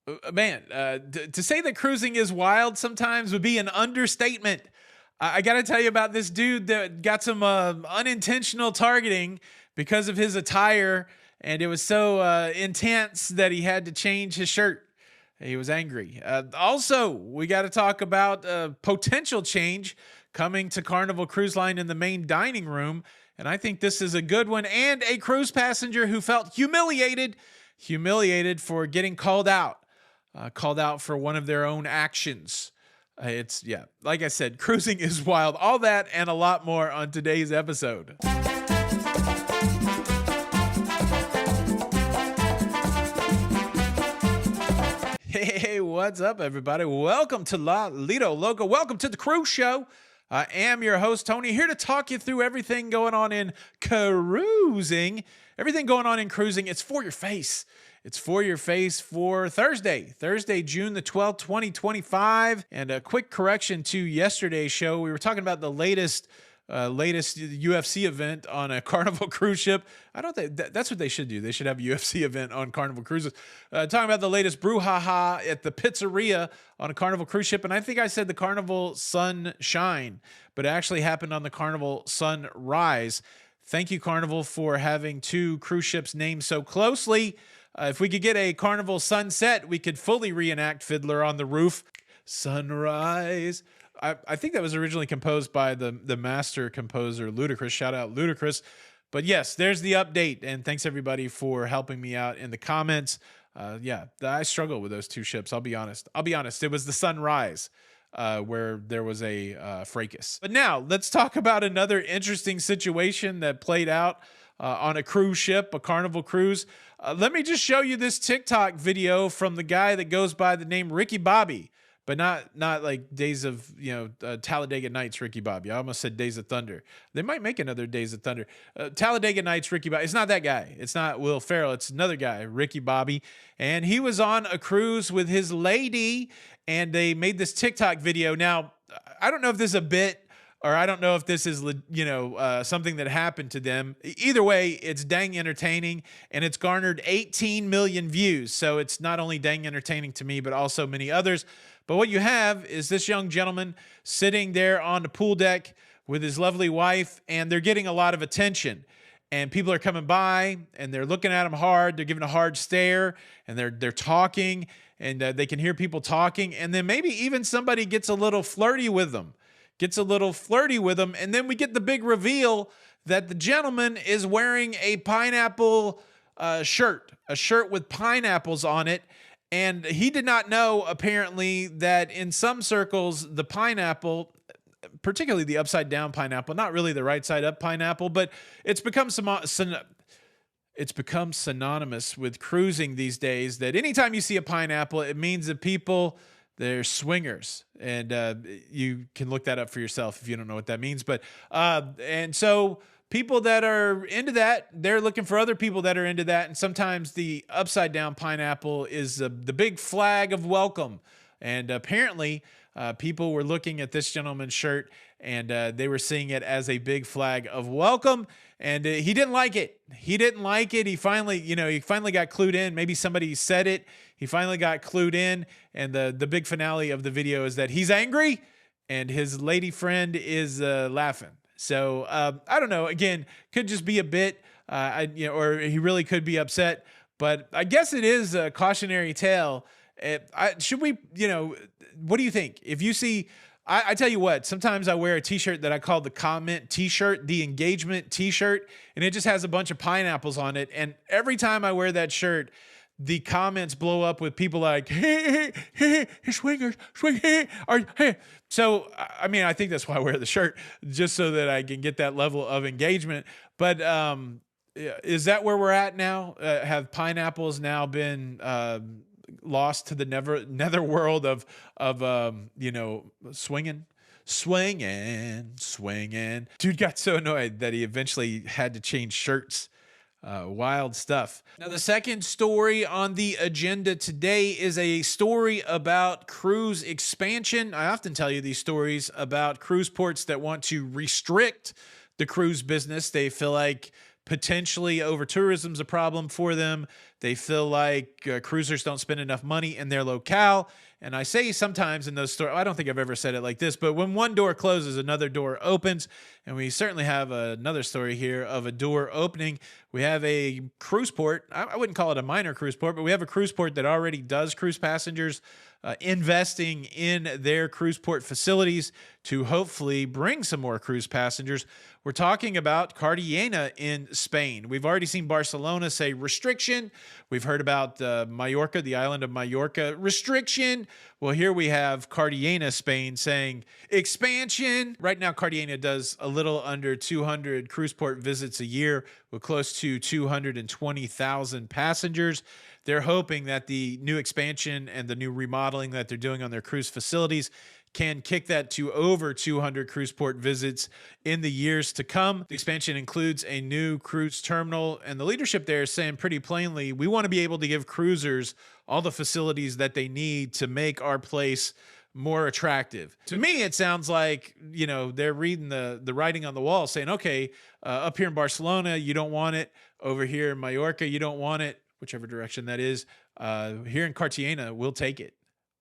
To say that cruising is wild sometimes would be an understatement. I got to tell you about this dude that got some unintentional targeting because of his attire, and it was so intense that he had to change his shirt. He was angry. Also, we got to talk about potential change coming to Carnival Cruise Line in the main dining room, and I think this is a good one. And a cruise passenger who felt humiliated for getting called out for one of their own actions. Like I said, cruising is wild. All that and a lot more on today's episode. Hey, what's up, everybody? Welcome to La Lido Loco. Welcome to the cruise show. I am your host, Tony, here to talk you through everything going on in cruising. Everything going on in cruising, it's for your face. It's for your face for Thursday, June the 12th, 2025. And a quick correction to yesterday's show. We were talking about the latest UFC event on a Carnival cruise ship. I don't think that's what they should do. They should have a UFC event on Carnival cruises. Talking about the latest brouhaha at the pizzeria on a Carnival cruise ship. And I think I said the Carnival Sunshine, but it actually happened on the Carnival Sunrise. Thank you, Carnival, for having two cruise ships named so closely. If we could get a Carnival Sunset, we could fully reenact Fiddler on the Roof. Sunrise. I think that was originally composed by the master composer, Ludacris. Shout out Ludacris. But yes, there's the update. And thanks, everybody, for helping me out in the comments. I struggle with those two ships. I'll be honest. It was the Sunrise where there was a fracas. But now let's talk about another interesting situation that played out on a cruise ship, a Carnival cruise. Let me just show you this TikTok video from the guy that goes by the name Ricky Bobby, but not like Days of, Talladega Nights Ricky Bobby. I almost said Days of Thunder. They might make another Days of Thunder. Talladega Nights Ricky Bobby. It's not that guy. It's not Will Ferrell. It's another guy, Ricky Bobby. And he was on a cruise with his lady, and they made this TikTok video. Now, I don't know if this is a bit, or I don't know if this is, something that happened to them. Either way, it's dang entertaining, and it's garnered 18 million views. So it's not only dang entertaining to me, but also many others. But what you have is this young gentleman sitting there on the pool deck with his lovely wife, and they're getting a lot of attention. And people are coming by, and they're looking at him hard. They're giving a hard stare, and they're talking, and they can hear people talking. And then maybe even somebody gets a little flirty with them. And then we get the big reveal that the gentleman is wearing a pineapple shirt, a shirt with pineapples on it. And he did not know, apparently, that in some circles, the pineapple, particularly the upside down pineapple, not really the right side up pineapple, but it's become synonymous with cruising these days, that anytime you see a pineapple, it means that they're swingers. And you can look that up for yourself if you don't know what that means. But and so people that are into that, they're looking for other people that are into that. And sometimes the upside down pineapple is the big flag of welcome. And apparently people were looking at this gentleman's shirt, and they were seeing it as a big flag of welcome. And he didn't like it. He finally got clued in. Maybe somebody said it. He finally got clued in. And the big finale of the video is that he's angry and his lady friend is laughing. So I don't know. Again, could just be a bit, or he really could be upset. But I guess it is a cautionary tale. Should we, what do you think? If you see, I tell you what, sometimes I wear a t-shirt that I call the comment t-shirt, the engagement t-shirt, and it just has a bunch of pineapples on it. And every time I wear that shirt, the comments blow up with people like, hey, swingers, hey. So, I mean, I think that's why I wear the shirt, just so that I can get that level of engagement. But is that where we're at now? Have pineapples now been lost to the nether world of swinging? Dude got so annoyed that he eventually had to change shirts. Wild stuff. Now, the second story on the agenda today is a story about cruise expansion. I often tell you these stories about cruise ports that want to restrict the cruise business. They feel like potentially over tourism is a problem for them. They feel like cruisers don't spend enough money in their locale. And I say sometimes in those stories, I don't think I've ever said it like this, but when one door closes, another door opens. And we certainly have another story here of a door opening. We have a cruise port. I wouldn't call it a minor cruise port, but we have a cruise port that already does cruise passengers, investing in their cruise port facilities to hopefully bring some more cruise passengers. We're talking about Cartagena in Spain. We've already seen Barcelona say restriction. We've heard about Mallorca, the island of Mallorca, restriction. Well, here we have Cartagena, Spain, saying expansion. Right now, Cartagena does a little under 200 cruise port visits a year with close to 220,000 passengers. They're hoping that the new expansion and the new remodeling that they're doing on their cruise facilities can kick that to over 200 cruise port visits in the years to come. The expansion includes a new cruise terminal, and the leadership there is saying pretty plainly, we want to be able to give cruisers all the facilities that they need to make our place more attractive. To me, it sounds like, you know, they're reading the writing on the wall saying, okay, up here in Barcelona, you don't want it. Over here in Mallorca, you don't want it, whichever direction that is. Here in Cartagena, we'll take it.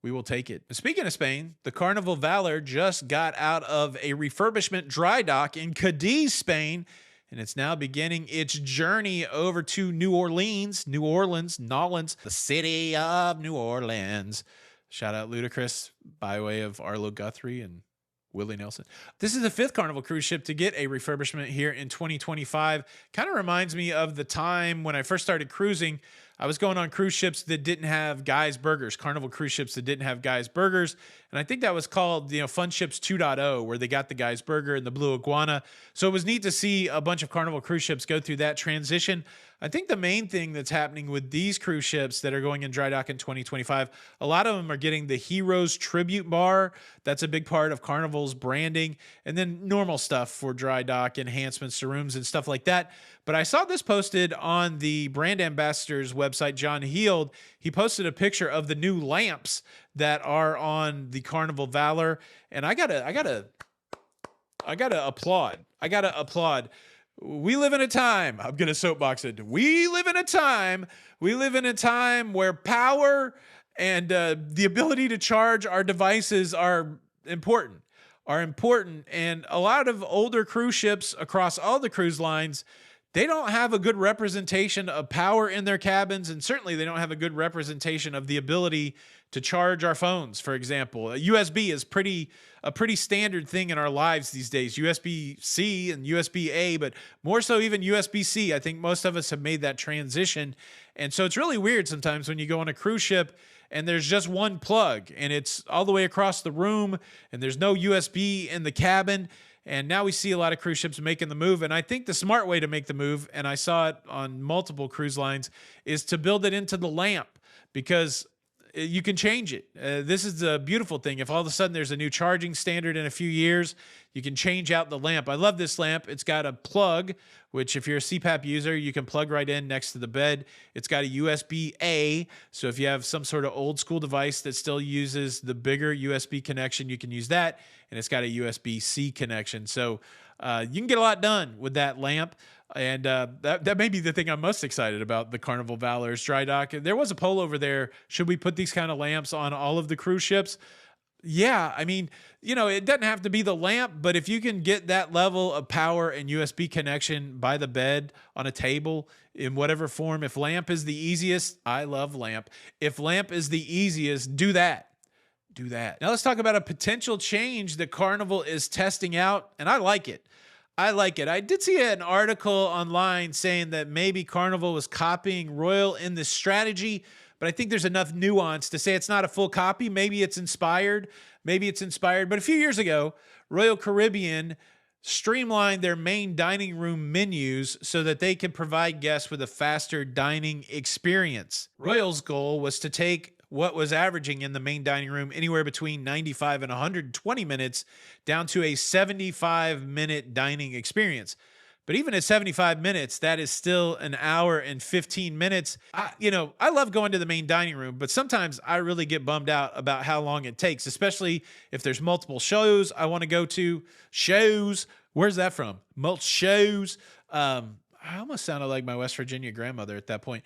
We will take it. Speaking of Spain, the Carnival Valor just got out of a refurbishment dry dock in Cadiz, Spain, and it's now beginning its journey over to New Orleans, Nolans, the city of New Orleans. Shout out Ludacris by way of Arlo Guthrie and Willie Nelson. This is the 5th Carnival cruise ship to get a refurbishment here in 2025. Kind of reminds me of the time when I first started cruising. I was going on cruise ships that didn't have Guy's Burgers, Carnival cruise ships that didn't have Guy's Burgers. And I think that was called, you know, Fun Ships 2.0, where they got the Guy's Burger and the Blue Iguana. So it was neat to see a bunch of Carnival cruise ships go through that transition. I think the main thing that's happening with these cruise ships that are going in dry dock in 2025, a lot of them are getting the Heroes Tribute Bar. That's a big part of Carnival's branding. And then normal stuff for dry dock enhancements to rooms and stuff like that. But I saw this posted on the brand ambassador's website, John Heald. He posted a picture of the new lamps that are on the Carnival Valor. And I gotta applaud. We live in a time, I'm going to soapbox it. We live in a time where power and the ability to charge our devices are important. And a lot of older cruise ships across all the cruise lines, they don't have a good representation of power in their cabins, and certainly they don't have a good representation of the ability to charge our phones, for example. USB is a pretty standard thing in our lives these days. USB-C and USB-A, but more so even USB-C. I think most of us have made that transition. And so it's really weird sometimes when you go on a cruise ship and there's just one plug and it's all the way across the room and there's no USB in the cabin. And now we see a lot of cruise ships making the move. And I think the smart way to make the move, and I saw it on multiple cruise lines, is to build it into the lamp, because you can change it. This is the beautiful thing. If all of a sudden there's a new charging standard in a few years, you can change out the lamp. I love this lamp. It's got a plug, which if you're a CPAP user, you can plug right in next to the bed. It's got a USB-A. So if you have some sort of old school device that still uses the bigger USB connection, you can use that. And it's got a USB-C connection. So you can get a lot done with that lamp. And that may be the thing I'm most excited about, the Carnival Valor's dry dock. There was a poll over there. Should we put these kind of lamps on all of the cruise ships? Yeah, I mean, you know, it doesn't have to be the lamp, but if you can get that level of power and USB connection by the bed, on a table, in whatever form, if lamp is the easiest, I love lamp. If lamp is the easiest, do that. Do that. Now let's talk about a potential change that Carnival is testing out, and I like it. I did see an article online saying that maybe Carnival was copying Royal in this strategy, but I think there's enough nuance to say it's not a full copy. Maybe it's inspired. But a few years ago, Royal Caribbean streamlined their main dining room menus so that they could provide guests with a faster dining experience. Royal's goal was to take what was averaging in the main dining room anywhere between 95 and 120 minutes down to a 75-minute dining experience. But even at 75 minutes, that is still an hour and 15 minutes. I love going to the main dining room, but sometimes I really get bummed out about how long it takes, especially if there's multiple shows I want to go to. Shows. Where's that from? Multiple shows. I almost sounded like my West Virginia grandmother at that point.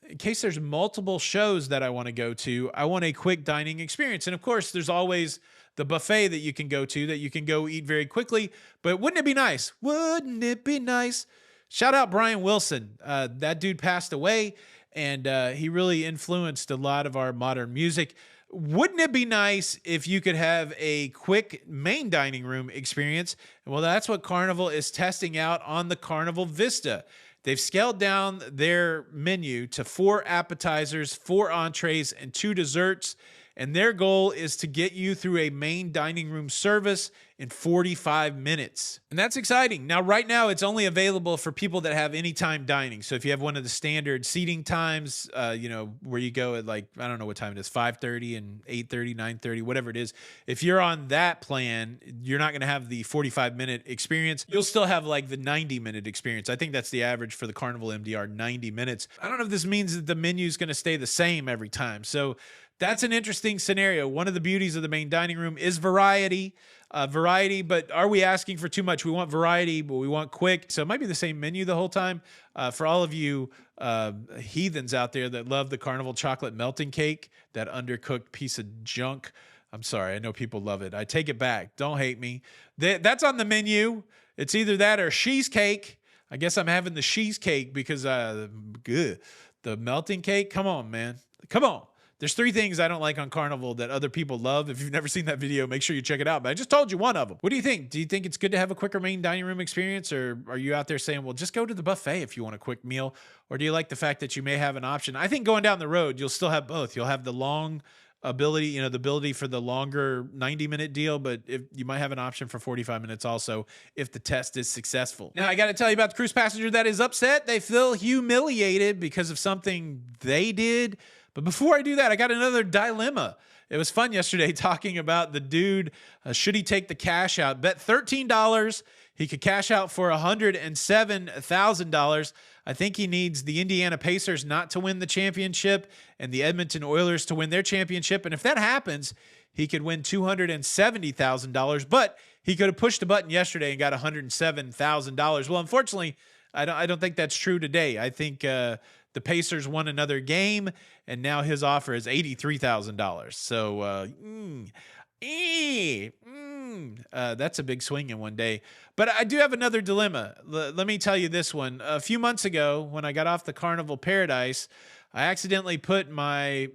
in case there's multiple shows that I want to go to, I want a quick dining experience. And of course, there's always the buffet that you can go to that you can go eat very quickly. But wouldn't it be nice? Wouldn't it be nice? Shout out Brian Wilson. That dude passed away, and he really influenced a lot of our modern music. Wouldn't it be nice if you could have a quick main dining room experience? Well, that's what Carnival is testing out on the Carnival Vista. They've scaled down their menu to 4 appetizers, 4 entrees, and 2 desserts. And their goal is to get you through a main dining room service in 45 minutes. And that's exciting. Now, right now, it's only available for people that have anytime dining. So if you have one of the standard seating times, where you go at I don't know what time it is, 5:30 and 8:30, 9:30, whatever it is. If you're on that plan, you're not going to have the 45-minute experience. You'll still have the 90-minute experience. I think that's the average for the Carnival MDR, 90 minutes. I don't know if this means that the menu is going to stay the same every time. So that's an interesting scenario. One of the beauties of the main dining room is variety. But are we asking for too much? We want variety, but we want quick. So it might be the same menu the whole time. For all of you heathens out there that love the Carnival chocolate melting cake, that undercooked piece of junk, I'm sorry. I know people love it. I take it back. Don't hate me. That's on the menu. It's either that or cheesecake. I guess I'm having the cheesecake because the melting cake. Come on, man. Come on. There's 3 things I don't like on Carnival that other people love. If you've never seen that video, make sure you check it out. But I just told you one of them. What do you think? Do you think it's good to have a quicker main dining room experience? Or are you out there saying, well, just go to the buffet if you want a quick meal? Or do you like the fact that you may have an option? I think going down the road, you'll still have both. You'll have the long ability, the ability for the longer 90-minute deal, but if you might have an option for 45 minutes also if the test is successful. Now, I got to tell you about the cruise passenger that is upset. They feel humiliated because of something they did. But before I do that, I got another dilemma. It was fun yesterday talking about the dude, should he take the cash out? Bet $13 he could cash out for $107,000. I think he needs the Indiana Pacers not to win the championship and the Edmonton Oilers to win their championship. And if that happens, he could win $270,000. But he could have pushed a button yesterday and got $107,000. Well, unfortunately, I don't think that's true today. I think the Pacers won another game, and now his offer is $83,000. So, that's a big swing in one day. But I do have another dilemma. Let me tell you this one. A few months ago, when I got off the Carnival Paradise, I put my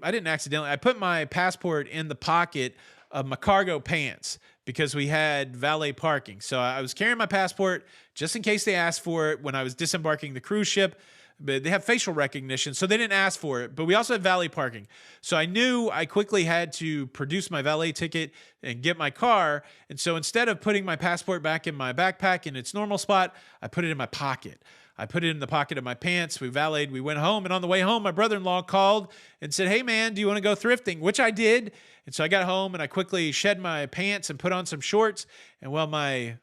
passport in the pocket of my cargo pants because we had valet parking. So I was carrying my passport just in case they asked for it when I was disembarking the cruise ship. But they have facial recognition, so they didn't ask for it. But we also had valet parking. So I knew I quickly had to produce my valet ticket and get my car. And so instead of putting my passport back in my backpack in its normal spot, I put it in my pocket. I put it in the pocket of my pants. We valeted. We went home. And on the way home, my brother-in-law called and said, hey, man, do you want to go thrifting? Which I did. And so I got home and I quickly shed my pants and put on some shorts. And well, my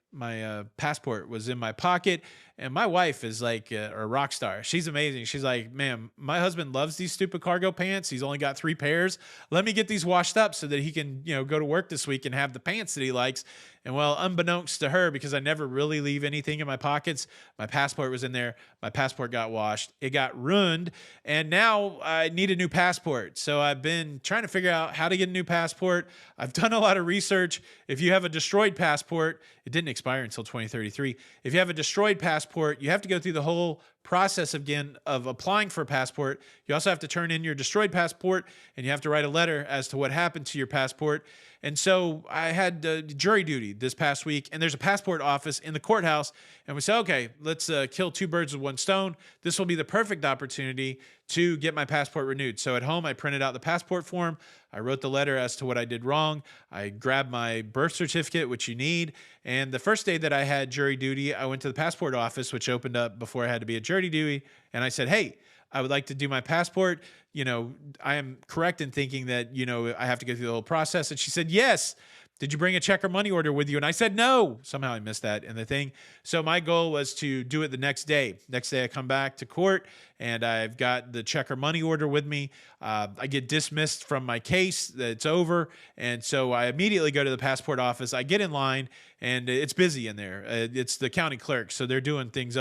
passport was in my pocket. And my wife is like a rock star. She's amazing. She's like, man, my husband loves these stupid cargo pants. He's only got 3 pairs. Let me get these washed up so that he can, go to work this week and have the pants that he likes. And well, unbeknownst to her, because I never really leave anything in my pockets, my passport was in there. My passport got washed. It got ruined. And now I need a new passport. So I've been trying to figure out how to get a new passport. I've done a lot of research. If you have a destroyed passport, it didn't expire until 2033. If you have a destroyed passport, you have to go through the whole process again of applying for a passport. You also have to turn in your destroyed passport, and you have to write a letter as to what happened to your passport. And so I had jury duty this past week, and there's a passport office in the courthouse, and we said, okay, let's kill 2 birds with 1 stone. This will be the perfect opportunity to get my passport renewed. So at home, I printed out the passport form. I wrote the letter as to what I did wrong. I grabbed my birth certificate, which you need. And the first day that I had jury duty, I went to the passport office, which opened up before I had to be at jury duty. And I said, hey, I would like to do my passport. I am correct in thinking that, I have to go through the whole process. And she said, yes. Did you bring a check or money order with you? And I said, no. Somehow I missed that in the thing. So my goal was to do it the next day. Next day I come back to court and I've got the check or money order with me. I get dismissed from my case. It's over. And so I immediately go to the passport office. I get in line and it's busy in there. It's the county clerk. So they're doing things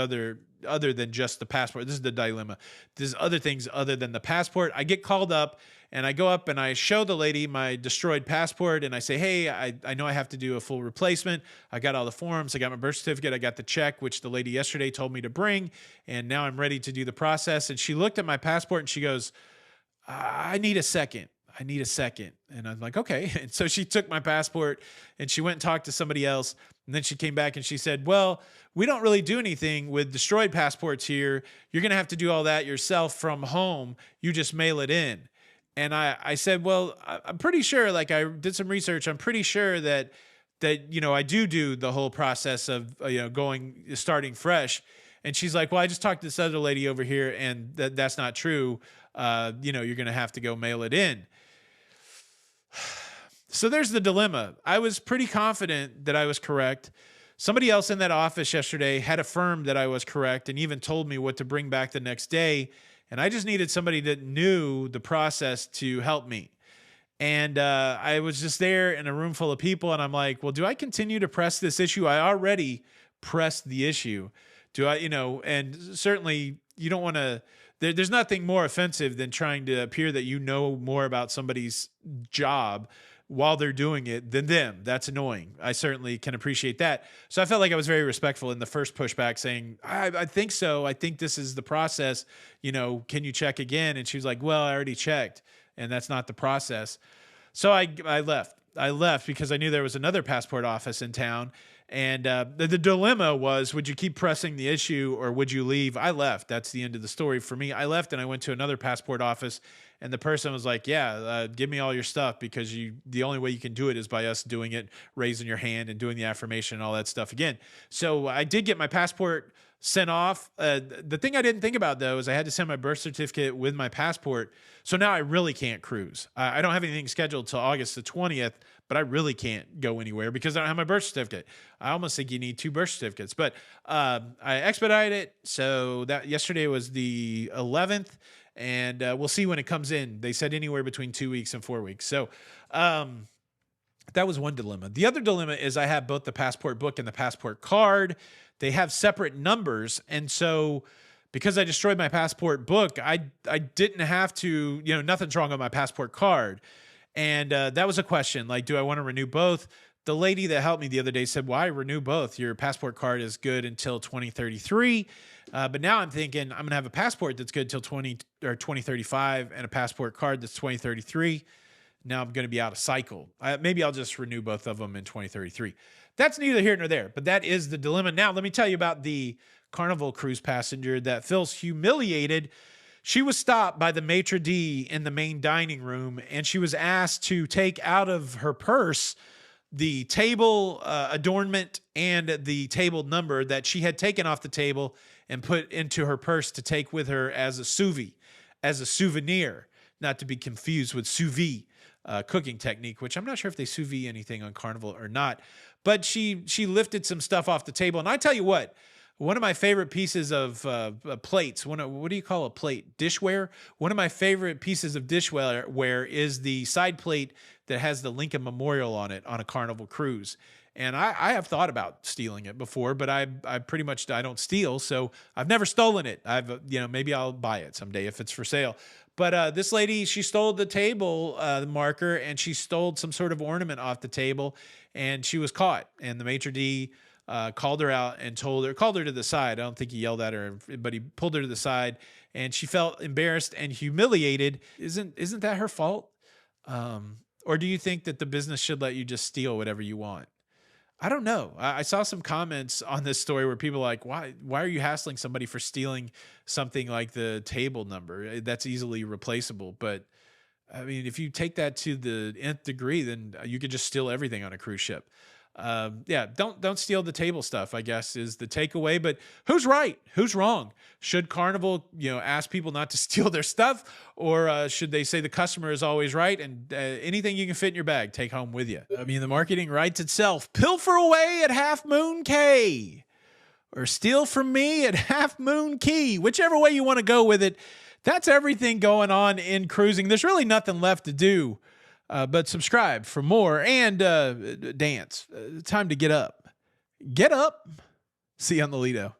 other than just the passport. This is the dilemma. There's other things other than the passport. I get called up and I go up and I show the lady my destroyed passport and I say, hey, I know I have to do a full replacement. I got all the forms. I got my birth certificate. I got the check, which the lady yesterday told me to bring. And now I'm ready to do the process. And she looked at my passport and she goes, I need a second. I need a second. And I'm like, okay. And so she took my passport and she went and talked to somebody else. And then she came back and she said, well, we don't really do anything with destroyed passports here. You're going to have to do all that yourself from home. You just mail it in. And I said, well, I'm pretty sure, like I did some research. I'm pretty sure that, I do the whole process of, starting fresh. And she's like, well, I just talked to this other lady over here and that's not true. You're going to have to go mail it in. So there's the dilemma. I was pretty confident that I was correct. Somebody else in that office yesterday had affirmed that I was correct and even told me what to bring back the next day. And I just needed somebody that knew the process to help me. And I was just there in a room full of people. And I'm like, well, do I continue to press this issue? I already pressed the issue. Do I, and certainly you don't want to, there's nothing more offensive than trying to appear that you know more about somebody's job while they're doing it than them. That's annoying. I certainly can appreciate that. So I felt like I was very respectful in the first pushback saying, I think so. I think this is the process. Can you check again? And she was like, well, I already checked and that's not the process. So I left. I left because I knew there was another passport office in town. And the dilemma was, would you keep pressing the issue or would you leave? I left. That's the end of the story for me. I left and I went to another passport office and the person was like, yeah, give me all your stuff because the only way you can do it is by us doing it, raising your hand and doing the affirmation and all that stuff again. So I did get my passport sent off. The thing I didn't think about though is I had to send my birth certificate with my passport. So now I really can't cruise. I don't have anything scheduled till August the 20th, but I really can't go anywhere because I don't have my birth certificate. I almost think you need 2 birth certificates, but I expedited it. So that yesterday was the 11th and we'll see when it comes in. They said anywhere between 2 weeks and 4 weeks. So that was one dilemma. The other dilemma is I have both the passport book and the passport card. They have separate numbers. And so because I destroyed my passport book, I didn't have to, nothing's wrong on my passport card. And that was a question, like, do I want to renew both? The lady that helped me the other day said, why renew both? Your passport card is good until 2033. But now I'm thinking I'm going to have a passport that's good till 2035 and a passport card that's 2033. Now I'm going to be out of cycle. Maybe I'll just renew both of them in 2033. That's neither here nor there, but that is the dilemma. Now, let me tell you about the Carnival cruise passenger that feels humiliated. She was stopped by the maitre d' in the main dining room, and she was asked to take out of her purse the table adornment and the table number that she had taken off the table and put into her purse to take with her as a souvenir, not to be confused with sous vide cooking technique, which I'm not sure if they sous vide anything on Carnival or not. But she lifted some stuff off the table, and I tell you what. One of my favorite pieces of plates, what do you call a plate? Dishware? One of my favorite pieces of dishware is the side plate that has the Lincoln Memorial on it on a Carnival cruise. And I have thought about stealing it before, but I pretty much, I don't steal. So I've never stolen it. Maybe I'll buy it someday if it's for sale. But this lady, she stole the table marker and she stole some sort of ornament off the table and she was caught. And the maitre d' called her out and called her to the side. I don't think he yelled at her, but he pulled her to the side and she felt embarrassed and humiliated. Isn't that her fault? Or do you think that the business should let you just steal whatever you want? I don't know. I saw some comments on this story where people are like, why are you hassling somebody for stealing something like the table number? That's easily replaceable. But I mean, if you take that to the nth degree, then you could just steal everything on a cruise ship. Don't steal the table stuff, I guess, is the takeaway. But who's right? Who's wrong? Should Carnival, ask people not to steal their stuff, or should they say the customer is always right and anything you can fit in your bag, take home with you? I mean, the marketing writes itself. Pilfer away at Half Moon Cay, or steal from me at Half Moon Key, whichever way you want to go with it. That's everything going on in cruising. There's really nothing left to do. But subscribe for more and dance. Time to get up. Get up. See you on the Lido.